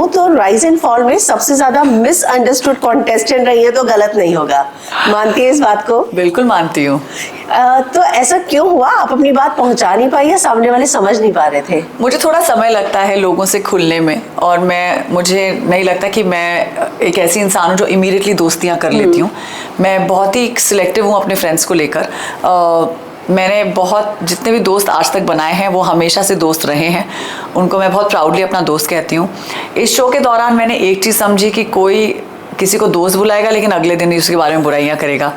तो rise and fall में सबसे ज्यादा मिसअंडरस्टूड कॉन्टेस्टेंट रही है, तो गलत नहीं होगा, मानती है इस बात को? बिल्कुल मानती हूँ। तो ऐसा क्यों हुआ? आप अपनी बात पहुंचा नहीं पाई या सामने वाले समझ नहीं पा रहे थे? मुझे थोड़ा समय लगता है लोगों से खुलने में, और मुझे नहीं लगता कि मैं एक ऐसी इंसान हूँ जो इमीडिएटली दोस्तियाँ कर लेती हूँ। मैं बहुत ही सिलेक्टिव हूँ अपने फ्रेंड्स को लेकर। मैंने बहुत जितने भी दोस्त आज तक बनाए हैं वो हमेशा से दोस्त रहे हैं, उनको मैं बहुत प्राउडली अपना दोस्त कहती हूँ। इस शो के दौरान मैंने एक चीज़ समझी कि कोई किसी को दोस्त बुलाएगा लेकिन अगले दिन ही उसके बारे में बुराइयां करेगा।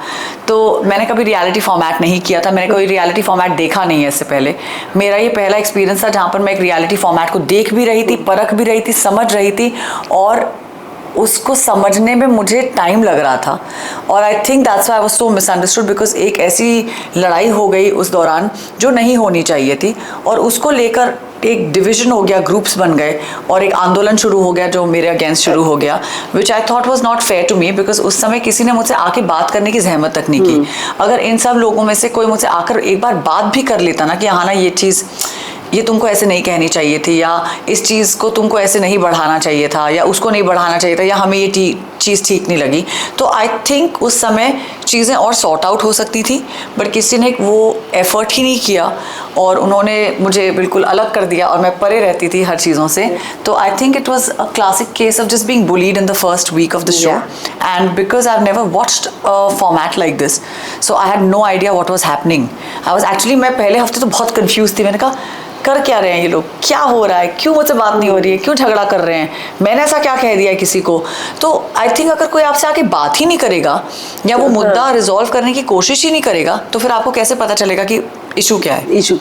तो मैंने कभी रियलिटी फॉर्मेट नहीं किया था, मैंने कोई रियलिटी फॉर्मेट देखा नहीं है इससे पहले। मेरा ये पहला एक्सपीरियंस था जहाँ पर मैं एक रियलिटी फॉर्मेट को देख भी रही थी, परख भी रही थी, समझ रही थी, और उसको समझने में मुझे टाइम लग रहा था। और I think that's why I was so misunderstood, because एक ऐसी लड़ाई हो गई उस दौरान जो नहीं होनी चाहिए थी, और उसको लेकर एक डिवीजन हो गया, ग्रुप्स बन गए, और एक आंदोलन शुरू हो गया जो मेरे अगेंस्ट शुरू हो गया, which I thought was not fair to me, because उस समय किसी ने मुझसे आके बात करने की जहमत तक नहीं की। अगर इन सब लोगों में से कोई मुझसे आकर एक बार बात भी कर लेता ना कि हाँ ना, ये चीज़ ये तुमको ऐसे नहीं कहनी चाहिए थी, या इस चीज़ को तुमको ऐसे नहीं बढ़ाना चाहिए था, या उसको नहीं बढ़ाना चाहिए था, या हमें ये चीज़ ठीक नहीं लगी, तो आई थिंक उस समय चीज़ें और सॉर्ट आउट हो सकती थी। बट किसी ने वो एफर्ट ही नहीं किया, और उन्होंने मुझे बिल्कुल अलग कर दिया, और मैं परे रहती थी हर चीज़ों से। तो I think it was a classic case of just being bullied in the first week of the show, and because I have never watched a format like this, so I had no idea what was happening. I was actually, मैं पहले हफ्ते तो बहुत confuse थी। मैंने कहा कर क्या रहे हैं ये लोग, क्या हो रहा है, क्यों मुझसे बात नहीं हो रही है, क्यों झगड़ा कर रहे हैं, मैंने ऐसा क्या कह दिया है किसी को? तो आई थिंक अगर कोई आपसे आके बात ही नहीं करेगा या वो मुद्दा रिजॉल्व करने की कोशिश ही नहीं करेगा, तो फिर आपको कैसे पता चलेगा कि इशू क्या है? इशू